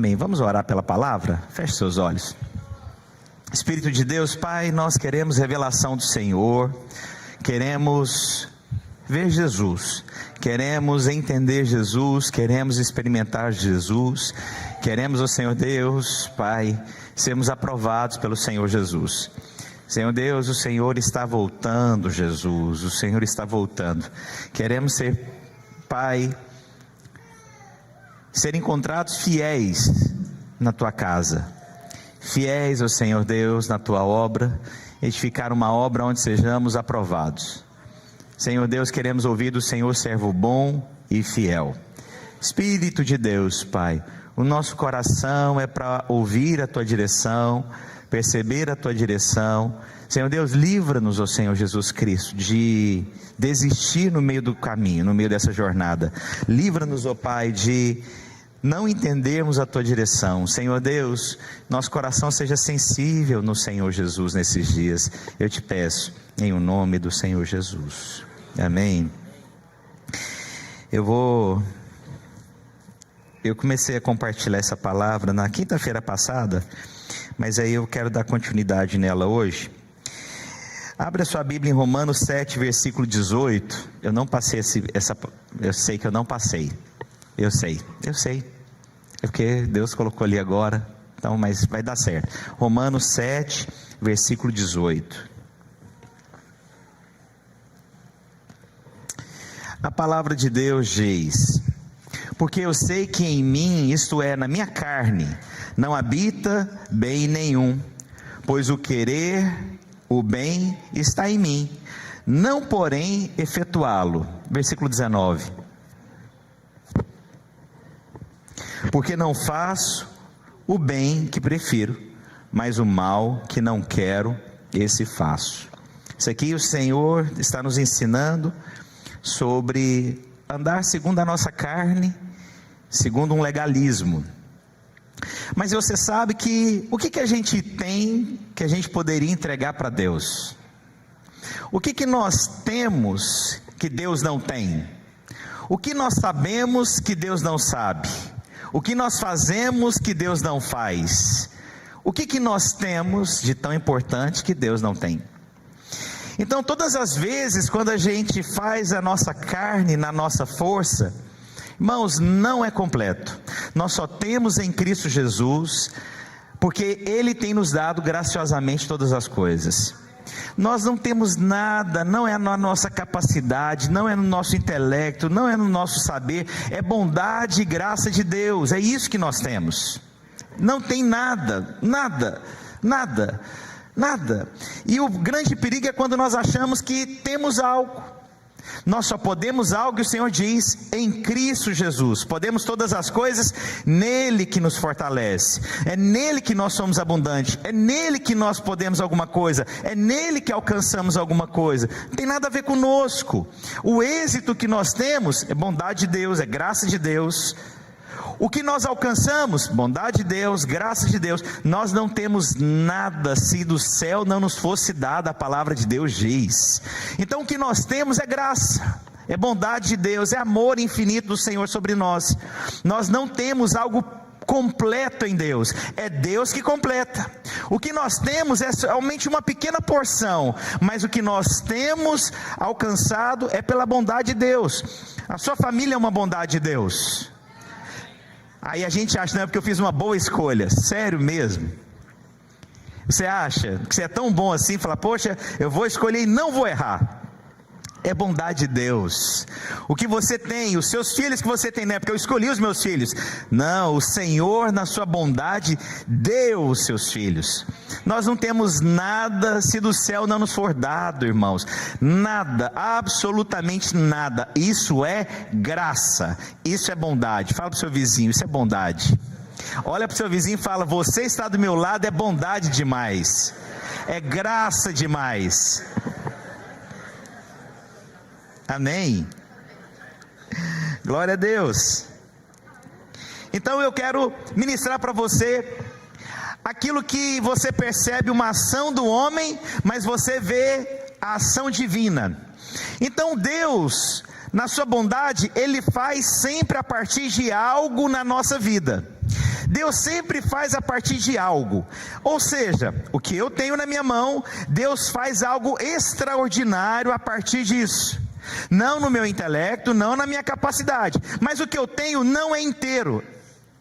Amém. Vamos orar pela palavra? Feche seus olhos. Espírito de Deus, Pai, nós queremos revelação do Senhor, queremos ver Jesus, queremos entender Jesus, queremos experimentar Jesus, queremos, ó Senhor Deus, Pai, sermos aprovados pelo Senhor Jesus. Senhor Deus, o Senhor está voltando, Jesus, o Senhor está voltando. Queremos ser, Pai, ser encontrados fiéis na Tua casa, fiéis, ó Senhor Deus, na Tua obra, edificar uma obra onde sejamos aprovados. Senhor Deus, queremos ouvir do Senhor, servo bom e fiel. Espírito de Deus, Pai, o nosso coração é para ouvir a Tua direção, perceber a Tua direção. Senhor Deus, livra-nos, ó Senhor Jesus Cristo, de desistir no meio do caminho, no meio dessa jornada. Livra-nos, ó Pai, de não entendermos a Tua direção. Senhor Deus, nosso coração seja sensível no Senhor Jesus nesses dias. Eu te peço, em o nome do Senhor Jesus. Amém. Eu comecei a compartilhar essa palavra na quinta-feira passada, mas aí eu quero dar continuidade nela hoje. Abre a sua Bíblia em Romanos 7, versículo 18. Eu não passei eu sei que eu não passei. Eu sei. É porque Deus colocou ali agora, então, mas vai dar certo. Romanos 7, versículo 18. A palavra de Deus diz: porque eu sei que em mim, isto é, na minha carne, não habita bem nenhum, pois o querer o bem está em mim, não porém efetuá-lo. Versículo 19. Porque não faço o bem que prefiro, mas o mal que não quero, esse faço. Isso aqui o Senhor está nos ensinando sobre andar segundo a nossa carne, segundo um legalismo. Mas você sabe que o que a gente tem que a gente poderia entregar para Deus? O que nós temos que Deus não tem? O que nós sabemos que Deus não sabe? O que nós fazemos que Deus não faz? O que nós temos de tão importante que Deus não tem? Então, todas as vezes quando a gente faz a nossa carne na nossa força, irmãos, não é completo. Nós só temos em Cristo Jesus, porque Ele tem nos dado graciosamente todas as coisas. Nós não temos nada, não é na nossa capacidade, não é no nosso intelecto, não é no nosso saber, é bondade e graça de Deus, é isso que nós temos. Não tem nada. E o grande perigo é quando nós achamos que temos algo. Nós só podemos algo, e o Senhor diz, em Cristo Jesus. Podemos todas as coisas nele que nos fortalece. É nele que nós somos abundantes. É nele que nós podemos alguma coisa. É nele que alcançamos alguma coisa. Não tem nada a ver conosco. O êxito que nós temos é bondade de Deus, é graça de Deus. O que nós alcançamos, bondade de Deus, graça de Deus. Nós não temos nada se do céu não nos fosse dada, a palavra de Deus diz. Então o que nós temos é graça, é bondade de Deus, é amor infinito do Senhor sobre nós. Nós não temos algo completo em Deus, é Deus que completa. O que nós temos é somente uma pequena porção, mas o que nós temos alcançado é pela bondade de Deus. A sua família é uma bondade de Deus. Aí a gente acha, não é porque eu fiz uma boa escolha. Sério mesmo? Você acha que você é tão bom assim, fala, poxa, eu vou escolher e não vou errar. É bondade de Deus. O que você tem, os seus filhos que você tem, não é porque eu escolhi os meus filhos. Não, o Senhor na sua bondade deu os seus filhos. Nós não temos nada se do céu não nos for dado, irmãos. Nada, absolutamente nada. Isso é graça, isso é bondade. Fala para o seu vizinho, isso é bondade. Olha para o seu vizinho e fala, você está do meu lado, é bondade demais. É graça demais. Amém? Glória a Deus. Então eu quero ministrar para você aquilo que você percebe uma ação do homem, mas você vê a ação divina. Então Deus, na sua bondade, Ele faz sempre a partir de algo na nossa vida. Deus sempre faz a partir de algo. Ou seja, o que eu tenho na minha mão, Deus faz algo extraordinário a partir disso. Não no meu intelecto, não na minha capacidade, mas o que eu tenho não é inteiro.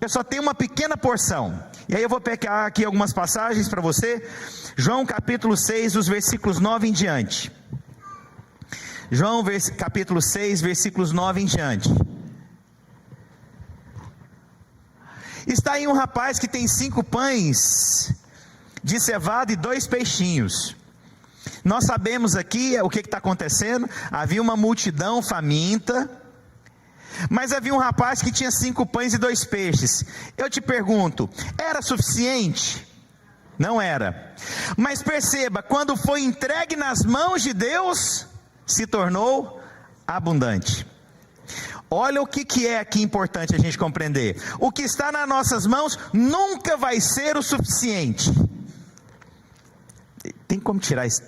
Eu só tenho uma pequena porção. E aí eu vou pegar aqui algumas passagens para você. João capítulo 6, os versículos 9 em diante. João capítulo 6, versículos 9 em diante. Está aí um rapaz que tem 5 pães de cevada e 2 peixinhos. Nós sabemos aqui o que está acontecendo. Havia uma multidão faminta, mas havia um rapaz que tinha 5 pães e 2 peixes. Eu te pergunto, era suficiente? Não era. Mas perceba, quando foi entregue nas mãos de Deus, se tornou abundante. Olha o que é aqui importante a gente compreender. O que está nas nossas mãos nunca vai ser o suficiente. Tem como tirar esse...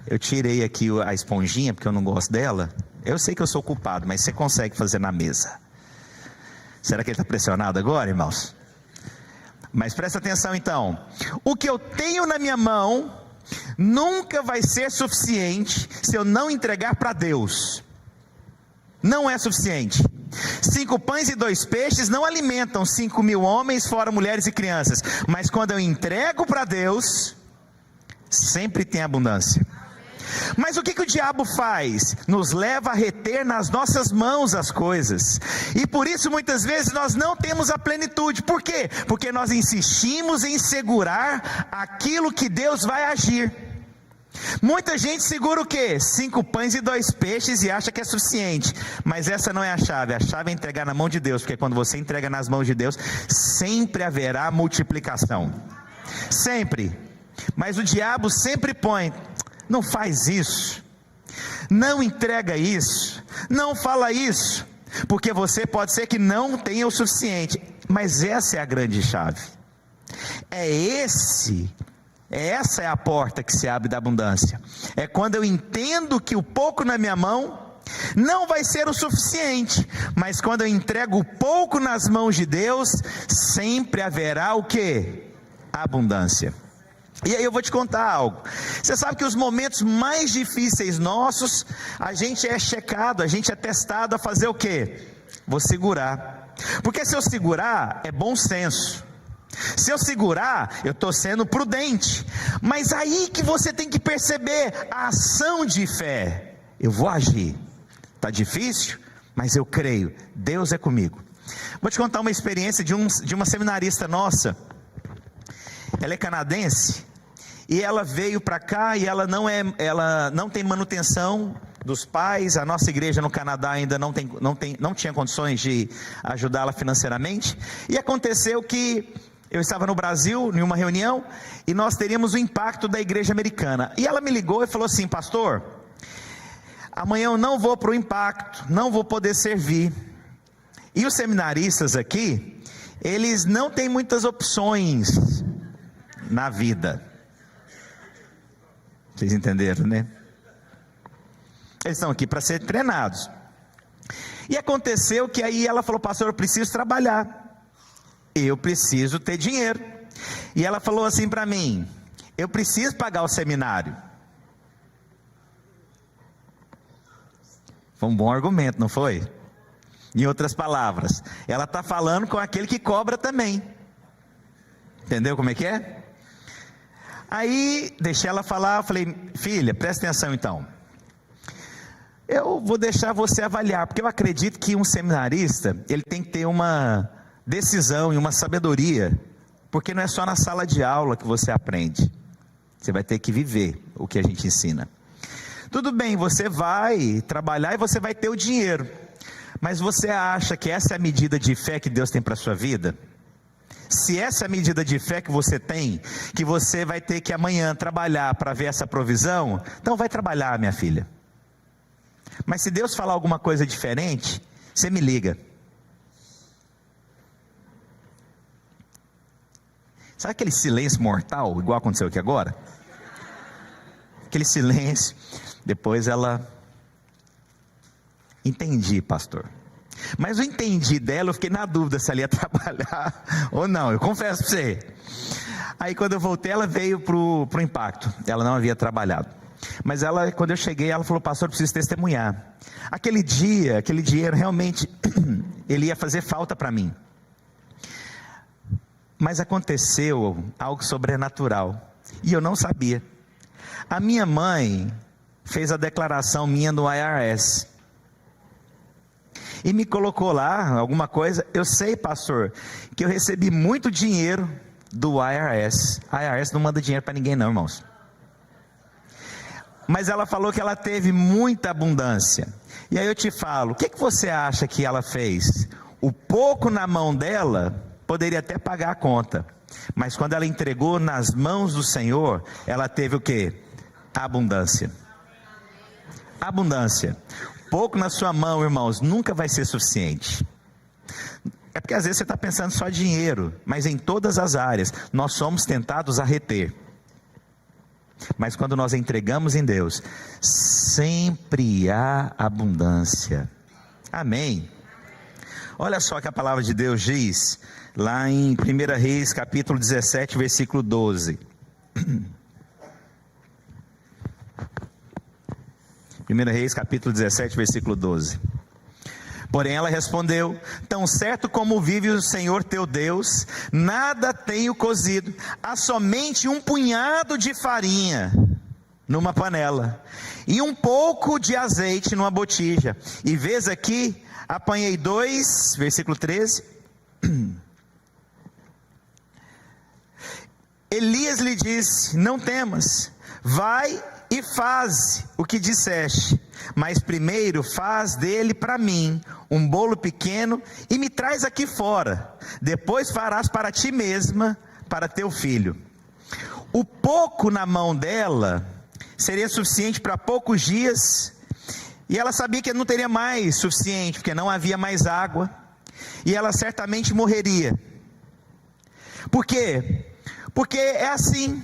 Eu tirei aqui a esponjinha, porque eu não gosto dela. Eu sei que eu sou culpado, mas você consegue fazer na mesa. Será que ele está pressionado agora, irmãos? Mas presta atenção então. O que eu tenho na minha mão nunca vai ser suficiente se eu não entregar para Deus. Não é suficiente. 5 pães e 2 peixes não alimentam 5.000 homens, fora mulheres e crianças. Mas quando eu entrego para Deus, sempre tem abundância. Mas o que o diabo faz? Nos leva a reter nas nossas mãos as coisas. E por isso muitas vezes nós não temos a plenitude. Por quê? Porque nós insistimos em segurar aquilo que Deus vai agir. Muita gente segura o quê? 5 pães e 2 peixes e acha que é suficiente. Mas essa não é a chave. A chave é entregar na mão de Deus. Porque quando você entrega nas mãos de Deus, sempre haverá multiplicação. Sempre. Mas o diabo sempre põe: não faz isso, não entrega isso, não fala isso, porque você pode ser que não tenha o suficiente. Mas essa é a grande chave. Essa é a porta que se abre da abundância. É quando eu entendo que o pouco na minha mão não vai ser o suficiente, mas quando eu entrego o pouco nas mãos de Deus, sempre haverá o quê? Abundância. E aí eu vou te contar algo. Você sabe que os momentos mais difíceis nossos, a gente é checado, a gente é testado a fazer o quê? Vou segurar. Porque se eu segurar, é bom senso. Se eu segurar, eu estou sendo prudente. Mas aí que você tem que perceber a ação de fé. Eu vou agir. Está difícil, mas eu creio. Deus é comigo. Vou te contar uma experiência de uma seminarista nossa. Ela é canadense. E ela veio para cá e ela não tem manutenção dos pais. A nossa igreja no Canadá ainda não tinha condições de ajudá-la financeiramente. E aconteceu que eu estava no Brasil, em uma reunião, e nós teríamos o impacto da igreja americana. E ela me ligou e falou assim: pastor, amanhã eu não vou para o impacto, não vou poder servir. E os seminaristas aqui, eles não têm muitas opções na vida. Vocês entenderam, né? Eles estão aqui para ser treinados. E aconteceu que aí ela falou: pastor, eu preciso trabalhar, eu preciso ter dinheiro. E ela falou assim para mim: eu preciso pagar o seminário. Foi um bom argumento, não foi? Em outras palavras, ela está falando com aquele que cobra também. Entendeu como é que é? Aí, deixei ela falar, eu falei: filha, presta atenção então. Eu vou deixar você avaliar, porque eu acredito que um seminarista, ele tem que ter uma decisão e uma sabedoria, porque não é só na sala de aula que você aprende. Você vai ter que viver o que a gente ensina. Tudo bem, você vai trabalhar e você vai ter o dinheiro, mas você acha que essa é a medida de fé que Deus tem para a sua vida? Se essa é a medida de fé que você tem, que você vai ter que amanhã trabalhar para ver essa provisão, então vai trabalhar, minha filha. Mas se Deus falar alguma coisa diferente, você me liga. Sabe aquele silêncio mortal, igual aconteceu aqui agora? Aquele silêncio. Depois ela: entendi, pastor. Mas eu entendi dela, eu fiquei na dúvida se ela ia trabalhar ou não, eu confesso para você. Aí quando eu voltei, ela veio pro impacto, ela não havia trabalhado. Mas ela, quando eu cheguei, ela falou: pastor, eu preciso testemunhar. Aquele dinheiro realmente, ele ia fazer falta para mim. Mas aconteceu algo sobrenatural, e eu não sabia. A minha mãe fez a declaração minha no IRS, e me colocou lá, alguma coisa. Eu sei, pastor, que eu recebi muito dinheiro do IRS. A IRS não manda dinheiro para ninguém não, irmãos. Mas ela falou que ela teve muita abundância. E aí eu te falo, o que você acha que ela fez? O pouco na mão dela poderia até pagar a conta, mas quando ela entregou nas mãos do Senhor, ela teve o quê? Abundância. Abundância. Pouco na sua mão, irmãos, nunca vai ser suficiente. É porque às vezes você está pensando só em dinheiro, mas em todas as áreas nós somos tentados a reter. Mas quando nós entregamos em Deus, sempre há abundância. Amém. Olha só que a palavra de Deus diz lá em 1 Reis capítulo 17, versículo 12. 1 Reis capítulo 17, versículo 12. Porém ela respondeu: tão certo como vive o Senhor teu Deus, nada tenho cozido, há somente um punhado de farinha numa panela, e um pouco de azeite numa botija, e vês aqui, apanhei 2, versículo 13, Elias lhe disse: não temas, vai e faz o que disseste, mas primeiro faz dele para mim um bolo pequeno e me traz aqui fora, depois farás para ti mesma, para teu filho. O pouco na mão dela seria suficiente para poucos dias, e ela sabia que não teria mais suficiente, porque não havia mais água, e ela certamente morreria. Por quê? Porque é assim,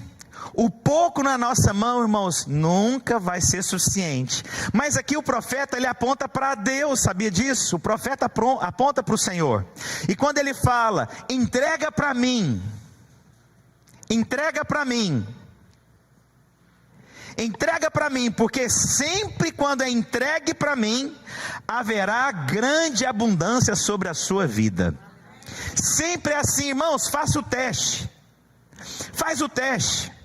o pouco na nossa mão, irmãos, nunca vai ser suficiente. Mas aqui o profeta, ele aponta para Deus, sabia disso? O profeta aponta para o Senhor, e quando ele fala: entrega para mim, entrega para mim, entrega para mim, porque sempre quando é entregue para mim, haverá grande abundância sobre a sua vida. Sempre é assim, irmãos. Faça o teste, faz o teste.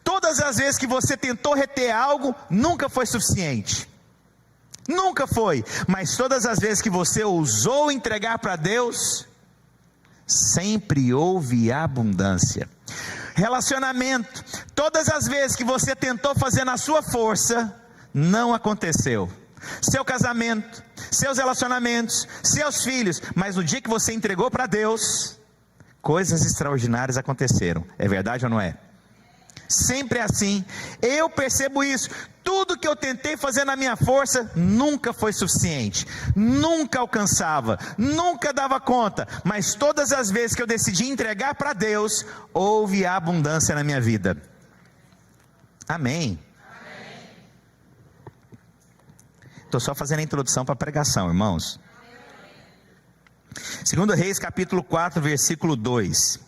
Todas as vezes que você tentou reter algo, nunca foi suficiente, nunca foi, mas todas as vezes que você ousou entregar para Deus, sempre houve abundância. Relacionamento, todas as vezes que você tentou fazer na sua força, não aconteceu. Seu casamento, seus relacionamentos, seus filhos, mas no dia que você entregou para Deus, coisas extraordinárias aconteceram. É verdade ou não é? Sempre é assim. Eu percebo isso. Tudo que eu tentei fazer na minha força nunca foi suficiente, nunca alcançava, nunca dava conta, mas todas as vezes que eu decidi entregar para Deus, houve abundância na minha vida. Amém. Estou só fazendo a introdução para a pregação, irmãos. 2 Reis capítulo 4, versículo 2.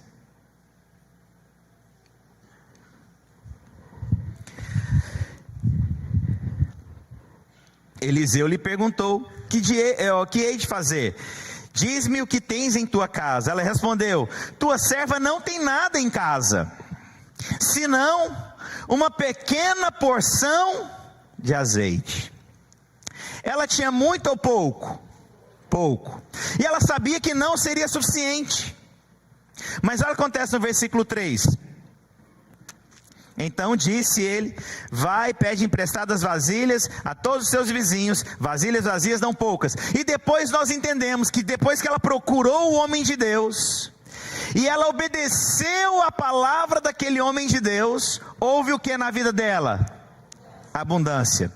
Eliseu lhe perguntou: que hei de fazer? Diz-me o que tens em tua casa. Ela respondeu: tua serva não tem nada em casa, senão uma pequena porção de azeite. Ela tinha muito ou pouco? Pouco. E ela sabia que não seria suficiente. Mas olha o que acontece no versículo 3. Então disse ele: vai, pede emprestadas vasilhas a todos os seus vizinhos, vasilhas vazias não poucas. E depois nós entendemos que depois que ela procurou o homem de Deus, e ela obedeceu a palavra daquele homem de Deus, houve o que na vida dela? Abundância.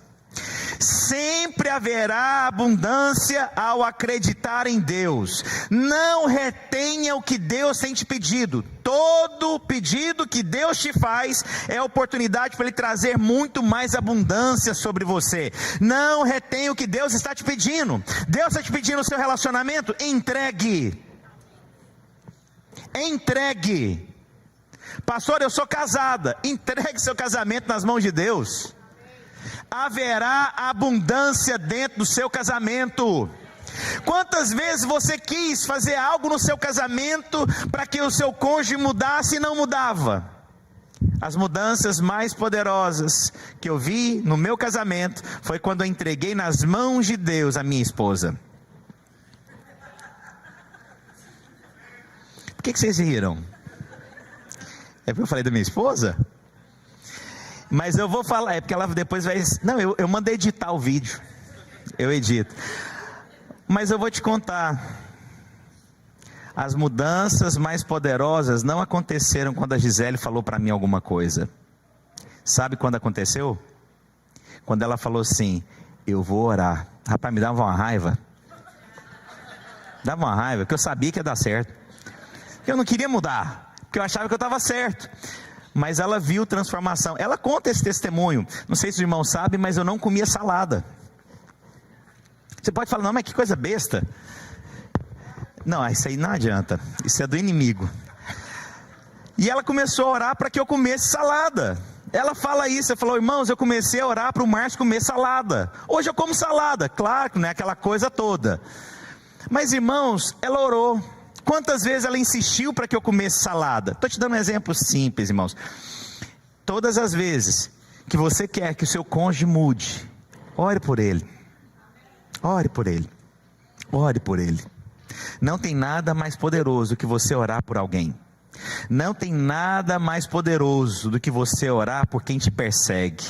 sempre haverá abundância ao acreditar em Deus. Não retenha o que Deus tem te pedido. Todo pedido que Deus te faz é oportunidade para Ele trazer muito mais abundância sobre você. Não retenha o que Deus está te pedindo. Deus está te pedindo o seu relacionamento? Entregue. Entregue. Pastor, eu sou casada. Entregue seu casamento nas mãos de Deus. Haverá abundância dentro do seu casamento. Quantas vezes você quis fazer algo no seu casamento para que o seu cônjuge mudasse e não mudava? As mudanças mais poderosas que eu vi no meu casamento foi quando eu entreguei nas mãos de Deus a minha esposa. Por que vocês riram? É porque eu falei da minha esposa? Mas eu vou falar, é porque ela depois vai... Não, eu mandei editar o vídeo. Eu edito. Mas eu vou te contar. As mudanças mais poderosas não aconteceram quando a Gisele falou para mim alguma coisa. Sabe quando aconteceu? Quando ela falou assim: eu vou orar. Rapaz, me dava uma raiva. Dava uma raiva, porque eu sabia que ia dar certo. Eu não queria mudar, porque eu achava que eu estava certo. Mas ela viu transformação. Ela conta esse testemunho. Não sei se os irmãos sabem, mas eu não comia salada. Você pode falar: não, mas que coisa besta. Não, isso aí não adianta. Isso é do inimigo. E ela começou a orar para que eu comesse salada. Ela fala isso. Ela falou: irmãos, eu comecei a orar para o Márcio comer salada. Hoje eu como salada. Claro que não é aquela coisa toda. Mas irmãos, ela orou. Quantas vezes ela insistiu para que eu comesse salada? Estou te dando um exemplo simples, irmãos. Todas as vezes que você quer que o seu cônjuge mude, ore por ele. Ore por ele. Ore por ele. Não tem nada mais poderoso do que você orar por alguém. Não tem nada mais poderoso do que você orar por quem te persegue.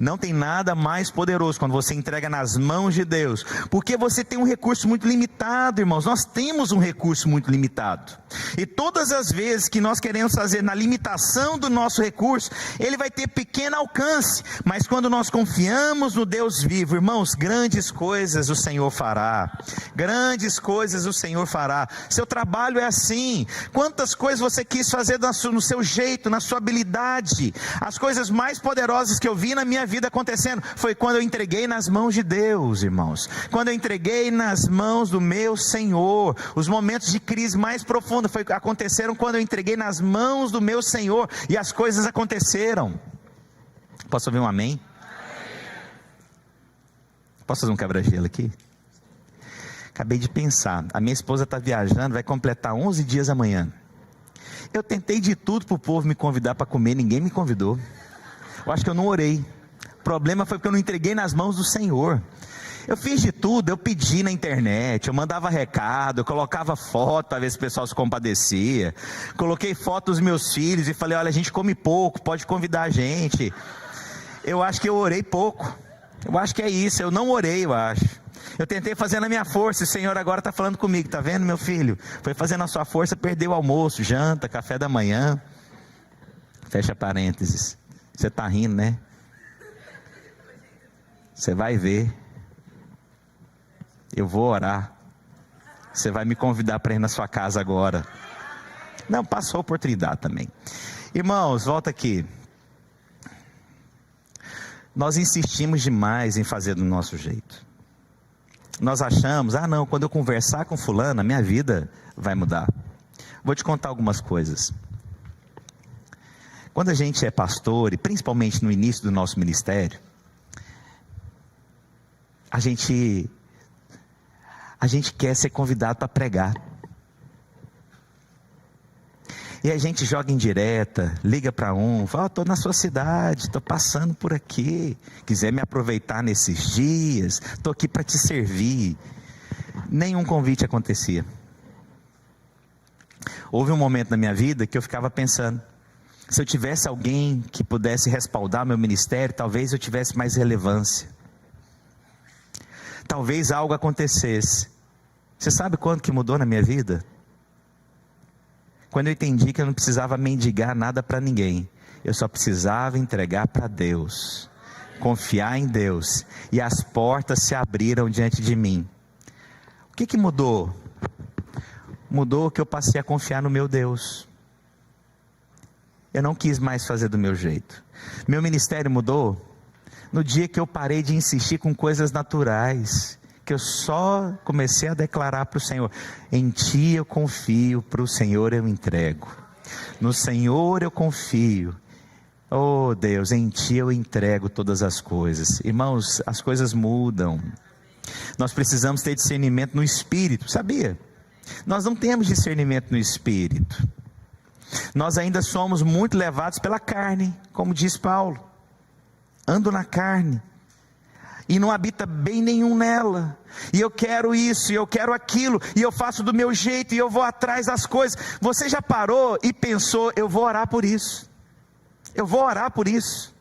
Não tem nada mais poderoso quando você entrega nas mãos de Deus, porque você tem um recurso muito limitado, irmãos. Nós temos um recurso muito limitado, e todas as vezes que nós queremos fazer na limitação do nosso recurso, ele vai ter pequeno alcance. Mas quando nós confiamos no Deus vivo, irmãos, grandes coisas o Senhor fará. Grandes coisas o Senhor fará. Seu trabalho é assim. Quantas coisas você quis fazer no seu jeito, na sua habilidade. As coisas mais poderosas que eu vi na minha vida acontecendo foi quando eu entreguei nas mãos de Deus, irmãos. Quando eu entreguei nas mãos do meu Senhor. Os momentos de crise mais profunda aconteceram quando eu entreguei nas mãos do meu Senhor, e as coisas aconteceram. Posso ouvir um amém? Posso fazer um quebra-gelo aqui? Acabei de pensar, a minha esposa está viajando, vai completar 11 dias amanhã. Eu tentei de tudo para o povo me convidar para comer, ninguém me convidou. Eu acho que eu não orei. O problema foi porque eu não entreguei nas mãos do Senhor. Eu fiz de tudo, eu pedi na internet, eu mandava recado, eu colocava foto para ver se o pessoal se compadecia. Coloquei foto dos meus filhos e falei: olha, a gente come pouco, pode convidar a gente. Eu acho que eu orei pouco. Eu acho que é isso, eu não orei, eu acho. Eu tentei fazer na minha força, e o Senhor agora está falando comigo: está vendo, meu filho? Foi fazendo a sua força, perdeu o almoço, janta, café da manhã. Fecha parênteses. Você está rindo, né? Você vai ver. Eu vou orar. Você vai me convidar para ir na sua casa agora. Não, passou a oportunidade também. Irmãos, volta aqui. Nós insistimos demais em fazer do nosso jeito. Nós achamos: ah não, quando eu conversar com fulano, a minha vida vai mudar. Vou te contar algumas coisas. Quando a gente é pastor, e principalmente no início do nosso ministério, a gente quer ser convidado para pregar. E a gente joga em direta, liga para um, fala: estou na sua cidade, estou passando por aqui, quiser me aproveitar nesses dias, estou aqui para te servir. Nenhum convite acontecia. Houve um momento na minha vida que eu ficava pensando: se eu tivesse alguém que pudesse respaldar meu ministério, talvez eu tivesse mais relevância. Talvez algo acontecesse. Você sabe quando que mudou na minha vida? Quando eu entendi que eu não precisava mendigar nada para ninguém. Eu só precisava entregar para Deus. confiar em Deus, e as portas se abriram diante de mim. O que mudou? Mudou que eu passei a confiar no meu Deus. Eu não quis mais fazer do meu jeito. Meu ministério mudou no dia que eu parei de insistir com coisas naturais, que eu só comecei a declarar para o Senhor: em Ti eu confio, para o Senhor eu entrego, no Senhor eu confio, oh Deus, em Ti eu entrego todas as coisas. Irmãos, as coisas mudam. Nós precisamos ter discernimento no Espírito, sabia? Nós não temos discernimento no Espírito. Nós ainda somos muito levados pela carne, como diz Paulo. Ando na carne, e não habita bem nenhum nela, e eu quero isso, e eu quero aquilo, e eu faço do meu jeito, e eu vou atrás das coisas. Você já parou e pensou: eu vou orar por isso, eu vou orar por isso?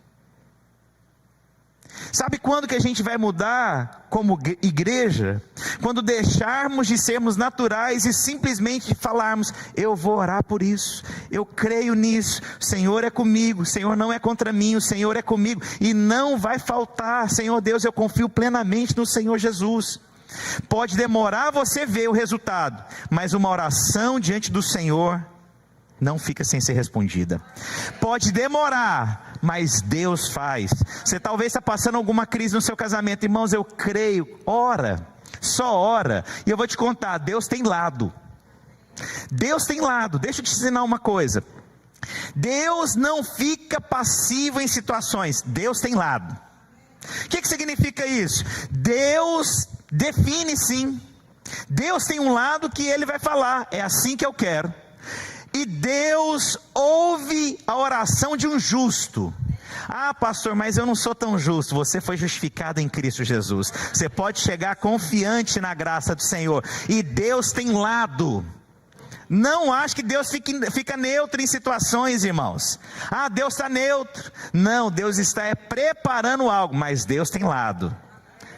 Sabe quando que a gente vai mudar como igreja? Quando deixarmos de sermos naturais e simplesmente falarmos: eu vou orar por isso, eu creio nisso, o Senhor é comigo, o Senhor não é contra mim, o Senhor é comigo, e não vai faltar. Senhor Deus, eu confio plenamente no Senhor Jesus. Pode demorar você ver o resultado, mas uma oração diante do Senhor não fica sem ser respondida. Pode demorar, mas Deus faz. Você talvez está passando alguma crise no seu casamento. Irmãos, eu creio, ora, só ora. E eu vou te contar, Deus tem lado. Deus tem lado. Deixa eu te ensinar uma coisa. Deus não fica passivo em situações. Deus tem lado. O que significa isso? Deus define sim. Deus tem um lado que Ele vai falar: é assim que eu quero. E Deus ouve a oração de um justo. Ah, pastor, mas eu não sou tão justo. Você foi justificado em Cristo Jesus. Você pode chegar confiante na graça do Senhor. E Deus tem lado. Não acho que Deus fica neutro em situações, irmãos. Ah, Deus está neutro. Não, Deus está preparando algo, mas Deus tem lado.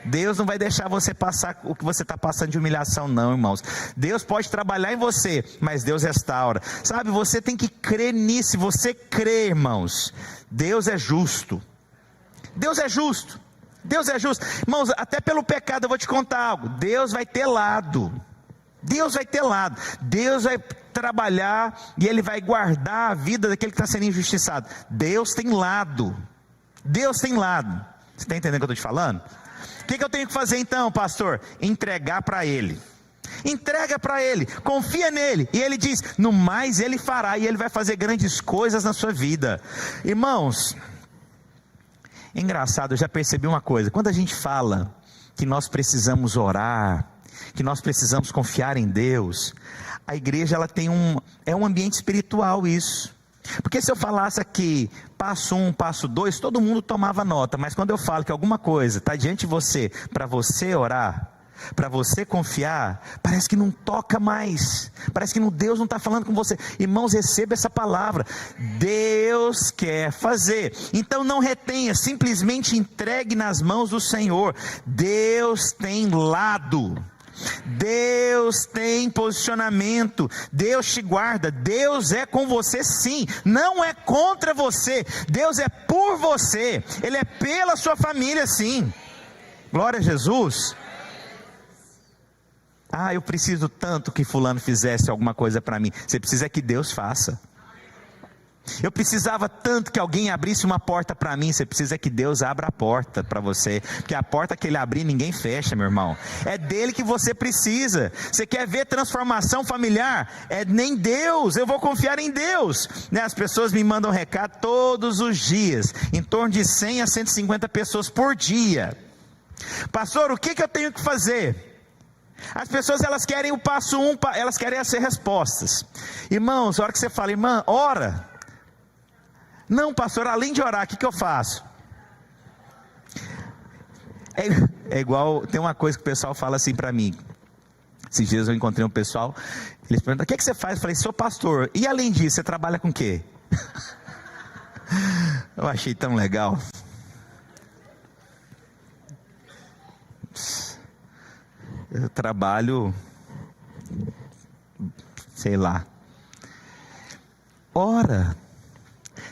Deus não vai deixar você passar o que você está passando de humilhação, não, irmãos. Deus pode trabalhar em você, mas Deus restaura. Sabe, você tem que crer nisso. Se você crê, irmãos, Deus é justo. Deus é justo. Deus é justo. Irmãos, até pelo pecado eu vou te contar algo. Deus vai ter lado. Deus vai ter lado. Deus vai trabalhar e Ele vai guardar a vida daquele que está sendo injustiçado. Deus tem lado. Deus tem lado. Você está entendendo o que eu estou te falando? O que eu tenho que fazer então, pastor? Entregar para Ele. Entrega para Ele, confia nele, e Ele diz: no mais Ele fará, e Ele vai fazer grandes coisas na sua vida. Irmãos, é engraçado, eu já percebi uma coisa: quando a gente fala que nós precisamos orar, que nós precisamos confiar em Deus, a igreja ela tem é um ambiente espiritual isso. Porque se eu falasse aqui, passo 1, passo 2, todo mundo tomava nota. Mas quando eu falo que alguma coisa está diante de você, para você orar, para você confiar, parece que não toca mais. Parece que Deus não está falando com você. Irmãos, receba essa palavra. Deus quer fazer. Então não retenha, simplesmente entregue nas mãos do Senhor. Deus tem lado. Deus tem posicionamento, Deus te guarda, Deus é com você sim, não é contra você, Deus é por você, Ele é pela sua família sim, glória a Jesus. Ah, eu preciso tanto que fulano fizesse alguma coisa para mim. Você precisa que Deus faça. Eu precisava tanto que alguém abrisse uma porta para mim. Você precisa que Deus abra a porta para você, porque a porta que Ele abrir ninguém fecha, meu irmão. É dele que você precisa. Você quer ver transformação familiar? É nem Deus. Eu vou confiar em Deus, né? As pessoas me mandam recado todos os dias, em torno de 100 a 150 pessoas por dia. Pastor, o que eu tenho que fazer? As pessoas elas querem o passo 1, elas querem as respostas. Irmãos, a hora que você fala: irmã, ora. Não, pastor, além de orar, o que eu faço? É igual, tem uma coisa que o pessoal fala assim para mim. Esses dias eu encontrei um pessoal, eles perguntam: o que você faz? Eu falei: sou pastor. E além disso, você trabalha com o quê? Eu achei tão legal. Eu trabalho, sei lá. Ora.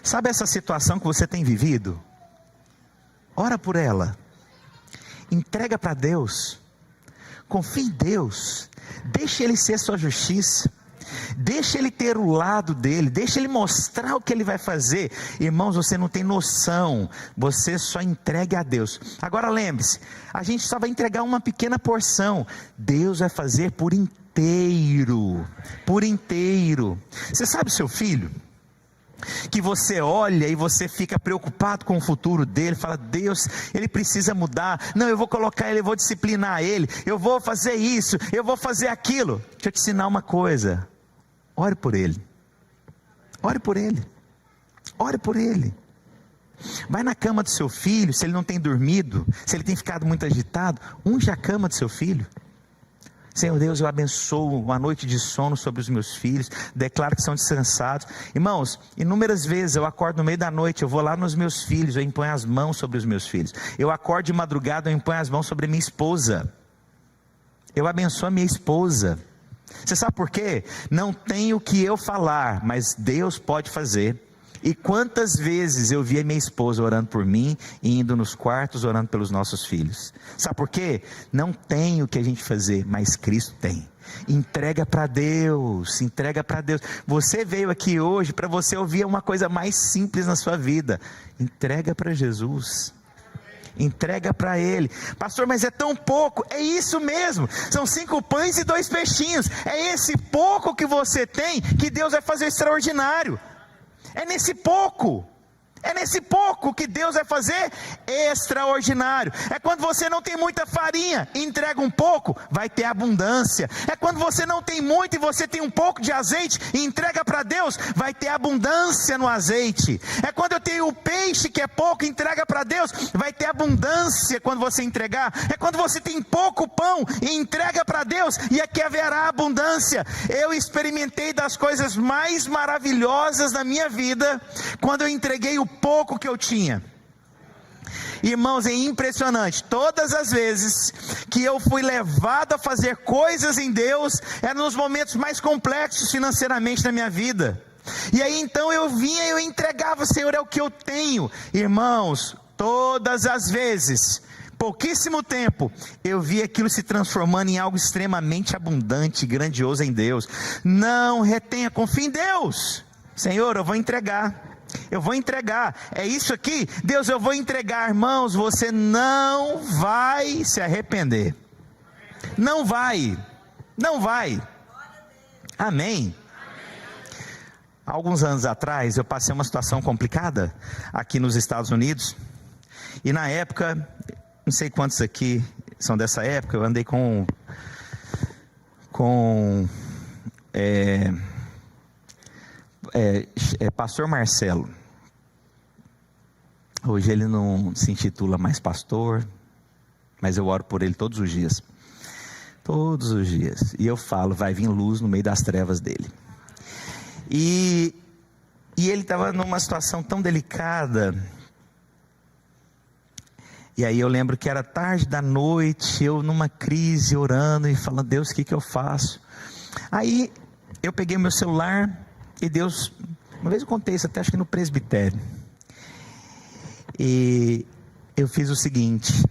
Sabe essa situação que você tem vivido? ora por ela, entrega para Deus, confie em Deus, deixa Ele ser sua justiça, deixa Ele ter o lado dele, deixa Ele mostrar o que Ele vai fazer. Irmãos, você não tem noção, você só entregue a Deus. Agora lembre-se, a gente só vai entregar uma pequena porção, Deus vai fazer por inteiro, por inteiro. Você sabe o seu filho? Que você olha e você fica preocupado com o futuro dele, fala, Deus, ele precisa mudar, não, eu vou colocar ele, eu vou disciplinar ele, eu vou fazer isso, eu vou fazer aquilo. Deixa eu te ensinar uma coisa, ore por ele, ore por ele, ore por ele. Vai na cama do seu filho, se ele não tem dormido, se ele tem ficado muito agitado, unge a cama do seu filho. Senhor Deus, eu abençoo uma noite de sono sobre os meus filhos, declaro que são descansados. Irmãos, inúmeras vezes eu acordo no meio da noite, eu vou lá nos meus filhos, eu imponho as mãos sobre os meus filhos. Eu acordo de madrugada, eu imponho as mãos sobre a minha esposa. Eu abençoo a minha esposa. Você sabe por quê? Não tem o que eu falar, mas Deus pode fazer. E quantas vezes eu vi a minha esposa orando por mim, e indo nos quartos orando pelos nossos filhos. Sabe por quê? Não tem o que a gente fazer, mas Cristo tem. Entrega para Deus, entrega para Deus. Você veio aqui hoje para você ouvir uma coisa mais simples na sua vida. Entrega para Jesus. Entrega para Ele. Pastor, mas é tão pouco. É isso mesmo, são 5 pães e 2 peixinhos. É esse pouco que você tem que Deus vai fazer extraordinário. É nesse pouco que Deus vai fazer extraordinário. É quando você não tem muita farinha, entrega um pouco, vai ter abundância. É quando você não tem muito e você tem um pouco de azeite e entrega para Deus, vai ter abundância no azeite. É quando eu tenho o peixe que é pouco, entrega para Deus, vai ter abundância quando você entregar. É quando você tem pouco pão e entrega para Deus, e aqui haverá abundância. Eu experimentei das coisas mais maravilhosas da minha vida quando eu entreguei o pouco que eu tinha. Irmãos, é impressionante, todas as vezes que eu fui levado a fazer coisas em Deus, eram nos momentos mais complexos financeiramente na minha vida, e aí então eu vinha e eu entregava, Senhor, é o que eu tenho. Irmãos, todas as vezes, pouquíssimo tempo, eu vi aquilo se transformando em algo extremamente abundante, grandioso em Deus. Não retenha, confie em Deus. Senhor, eu vou entregar, é isso aqui, Deus, eu vou entregar. Irmãos, você não vai se arrepender, não vai, amém. Há alguns anos atrás, eu passei uma situação complicada, aqui nos Estados Unidos, e na época, não sei quantos aqui são dessa época, eu andei com pastor Marcelo. Hoje ele não se intitula mais pastor, mas eu oro por ele todos os dias, e eu falo, vai vir luz no meio das trevas dele. E ele estava numa situação tão delicada, e aí eu lembro que era tarde da noite, eu numa crise, orando e falando, Deus, o que eu faço? Aí eu peguei meu celular, e Deus, uma vez eu contei isso até acho que no presbitério, e eu fiz o seguinte,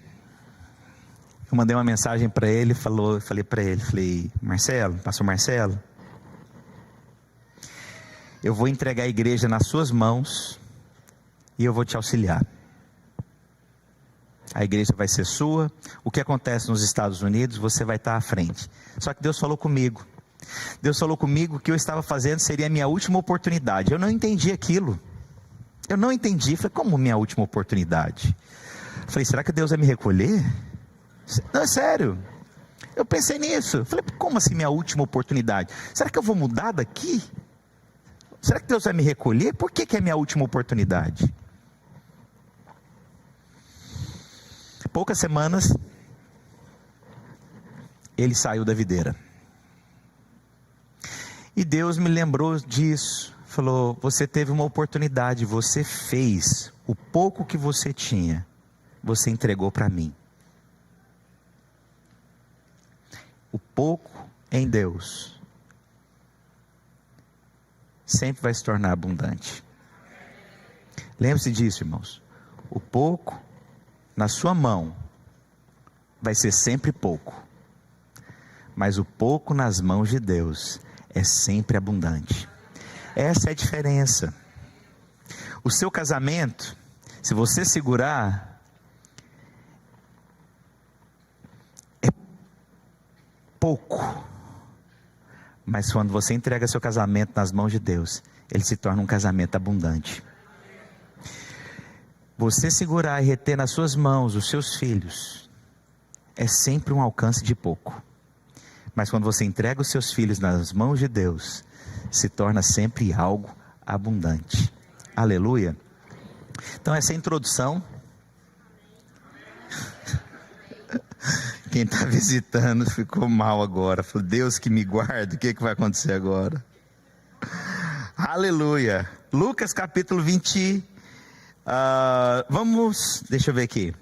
eu mandei uma mensagem para ele, falei, Marcelo, pastor Marcelo, eu vou entregar a igreja nas suas mãos, e eu vou te auxiliar. A igreja vai ser sua, o que acontece nos Estados Unidos, você vai estar à frente. Só que Deus falou comigo que o que eu estava fazendo seria a minha última oportunidade. Eu não entendi aquilo, falei, como minha última oportunidade? Falei, será que Deus vai me recolher? Não, é sério, eu pensei nisso, falei, como assim minha última oportunidade? Será que eu vou mudar daqui? Será que Deus vai me recolher? Por que é minha última oportunidade? Poucas semanas, ele saiu da videira, e Deus me lembrou disso, falou, você teve uma oportunidade, você fez, o pouco que você tinha, você entregou para mim. O pouco em Deus sempre vai se tornar abundante. Lembre-se disso, irmãos, o pouco na sua mão vai ser sempre pouco, mas o pouco nas mãos de Deus é sempre abundante. Essa é a diferença. O seu casamento, se você segurar, é pouco, mas quando você entrega seu casamento nas mãos de Deus, ele se torna um casamento abundante. Você segurar e reter nas suas mãos os seus filhos é sempre um alcance de pouco, mas quando você entrega os seus filhos nas mãos de Deus, se torna sempre algo abundante. Aleluia. Então essa é a introdução. Quem está visitando ficou mal agora, falou: Deus que me guarde, o que vai acontecer agora? Aleluia. Lucas capítulo 20, deixa eu ver aqui.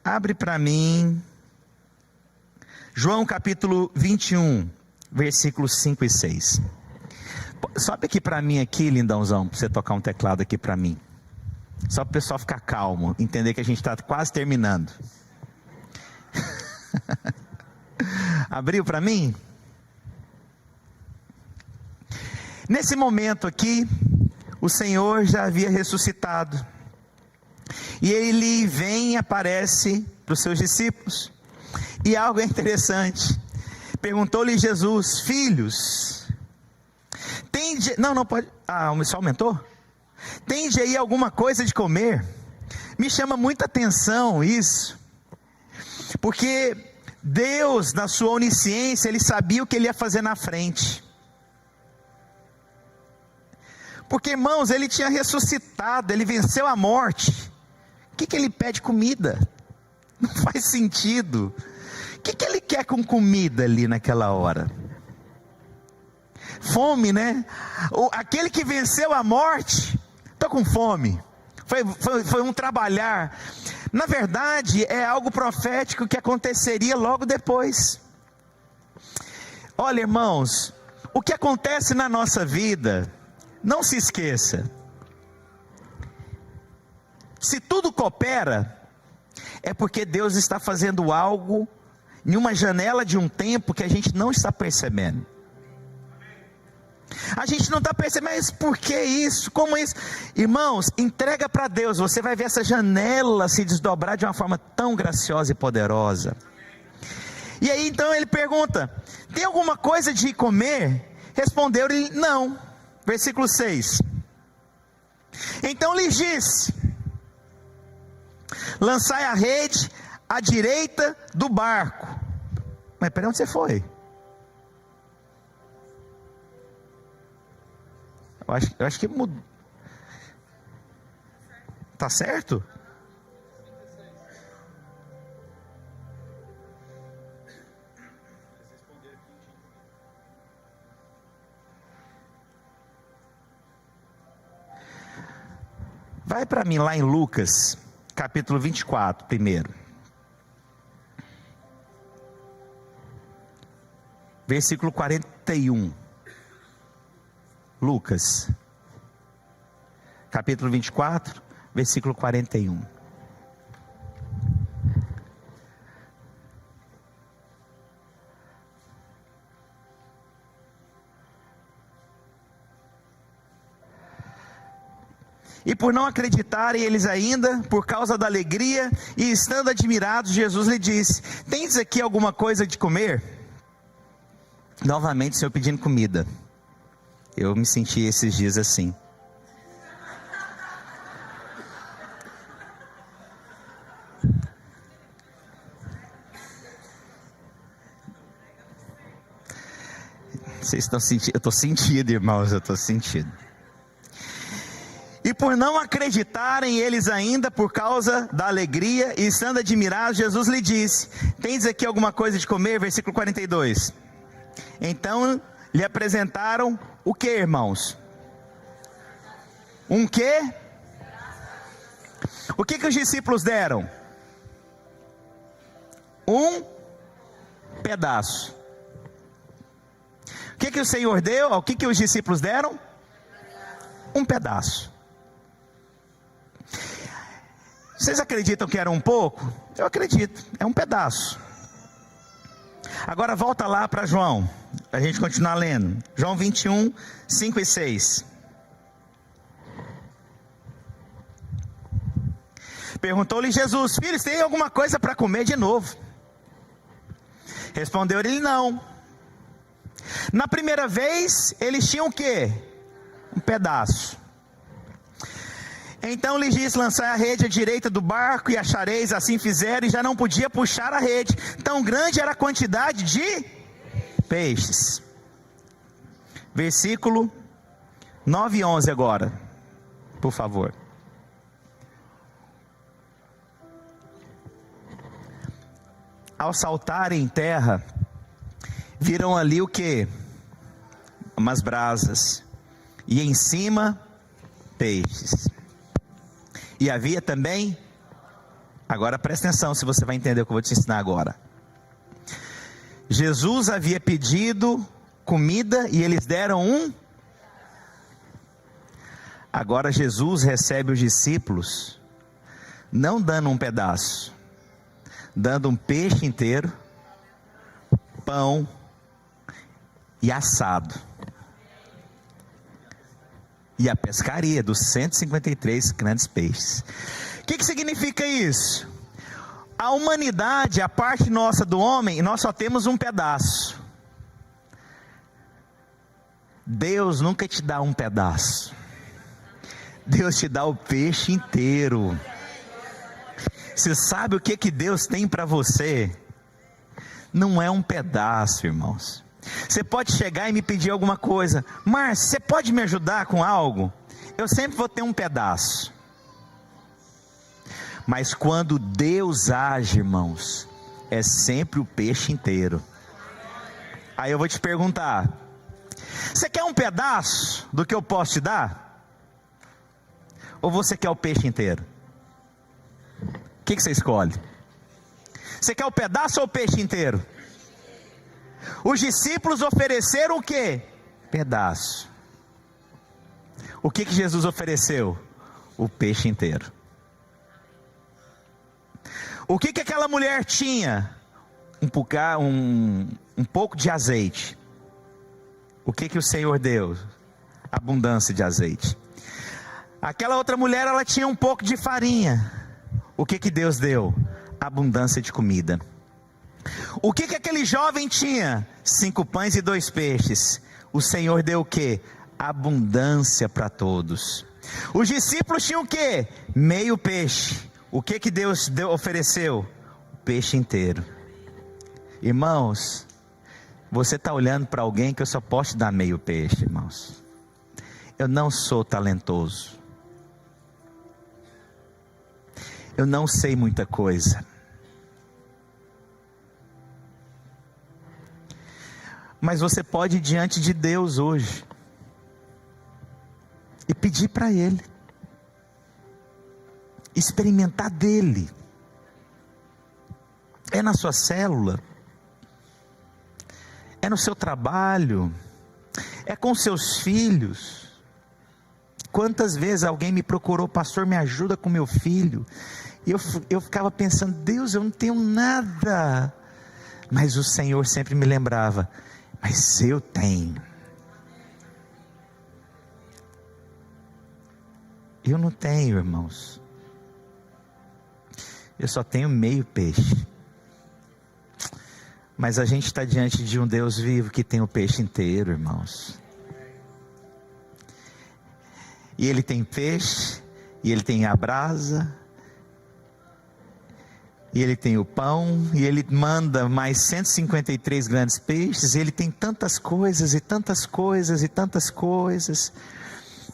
Abre para mim, João capítulo 21, versículos 5 e 6. Sobe aqui para mim aqui, lindãozão, para você tocar um teclado aqui para mim. Só para o pessoal ficar calmo, entender que a gente está quase terminando. Abriu para mim? Nesse momento aqui, o Senhor já havia ressuscitado. E ele vem e aparece para os seus discípulos. E algo é interessante. Perguntou-lhe Jesus: filhos, tende... Não pode... Só aumentou? Tende aí alguma coisa de comer? Me chama muita atenção isso. Porque Deus, na sua onisciência, ele sabia o que ele ia fazer na frente. Porque, irmãos, ele tinha ressuscitado, ele venceu a morte. O que ele pede? Comida. Não faz sentido. O que ele quer com comida ali naquela hora? Fome, né? Aquele que venceu a morte, estou com fome. Foi um trabalhar. Na verdade, é algo profético que aconteceria logo depois. Olha, irmãos, o que acontece na nossa vida, não se esqueça. Se tudo coopera, é porque Deus está fazendo algo em uma janela de um tempo que a gente não está percebendo. A gente não está percebendo, mas por que isso? Como isso? Irmãos, entrega para Deus, você vai ver essa janela se desdobrar de uma forma tão graciosa e poderosa. E aí então ele pergunta: tem alguma coisa de comer? Respondeu-lhe: não. Versículo 6. Então lhes disse: lançai a rede à direita do barco. Mas peraí, onde você foi? Eu acho que mudou. Tá certo? Vai para mim lá em Lucas, capítulo 24, primeiro. Versículo 41. Lucas, capítulo 24, versículo 41. E por não acreditarem eles ainda, por causa da alegria, e estando admirados, Jesus lhe disse: tens aqui alguma coisa de comer? Novamente o Senhor pedindo comida. Eu me senti esses dias assim. Vocês estão sentindo? Eu estou sentindo, irmãos, eu estou sentindo. E por não acreditarem eles ainda, por causa da alegria, e estando admirados, Jesus lhe disse: tens aqui alguma coisa de comer? Versículo 42. Então lhe apresentaram o que, irmãos? Um quê? O que os discípulos deram? Um pedaço. O que o Senhor deu? O que os discípulos deram? Um pedaço. Vocês acreditam que era um pouco? Eu acredito, é um pedaço. Agora volta lá para João, a gente continuar lendo. João 21, 5 e 6. Perguntou-lhe Jesus: filhos, tem alguma coisa para comer de novo? Respondeu ele: não. Na primeira vez, eles tinham o quê? Um pedaço. Então lhes disse: lançai a rede à direita do barco e achareis. Assim fizeram, e já não podia puxar a rede, tão grande era a quantidade de peixes. Versículo 9 e 11 agora, por favor. Ao saltarem em terra, viram ali o que? Umas brasas, e em cima peixes. E havia também, agora presta atenção se você vai entender o que eu vou te ensinar agora. Jesus havia pedido comida e eles deram um. Agora Jesus recebe os discípulos, não dando um pedaço, dando um peixe inteiro, pão e assado. E a pescaria dos 153 grandes peixes. O que significa isso? A humanidade, a parte nossa do homem, nós só temos um pedaço. Deus nunca te dá um pedaço. Deus te dá o peixe inteiro. Você sabe o que Deus tem para você? Não é um pedaço, irmãos. Você pode chegar e me pedir alguma coisa: Márcio, você pode me ajudar com algo? Eu sempre vou ter um pedaço. Mas quando Deus age, irmãos, é sempre o peixe inteiro. Aí eu vou te perguntar: você quer um pedaço do que eu posso te dar? Ou você quer o peixe inteiro? O que você escolhe? Você quer o pedaço ou o peixe inteiro? Os discípulos ofereceram o quê? Pedaço. O que Jesus ofereceu? O peixe inteiro. O que aquela mulher tinha? Um pouco de azeite. O que o Senhor deu? Abundância de azeite. Aquela outra mulher, ela tinha um pouco de farinha. O que Deus deu? Abundância de comida. O que aquele jovem tinha? 5 pães e 2 peixes. O Senhor deu o que? Abundância para todos. Os discípulos tinham o que? Meio peixe. O que Deus ofereceu? O peixe inteiro. Irmãos, você está olhando para alguém que eu só posso dar meio peixe, irmãos. Eu não sou talentoso. Eu não sei muita coisa. Mas você pode ir diante de Deus hoje e pedir para Ele, experimentar dEle. É na sua célula, é no seu trabalho, é com seus filhos. Quantas vezes alguém me procurou: pastor, me ajuda com meu filho. E eu ficava pensando: Deus, eu não tenho nada. Mas o Senhor sempre me lembrava: mas eu tenho. Eu não tenho, irmãos. Eu só tenho meio peixe. Mas a gente está diante de um Deus vivo que tem o peixe inteiro, irmãos. E Ele tem peixe, e Ele tem a brasa, e Ele tem o pão, e Ele manda mais 153 grandes peixes, e Ele tem tantas coisas, e tantas coisas, e tantas coisas.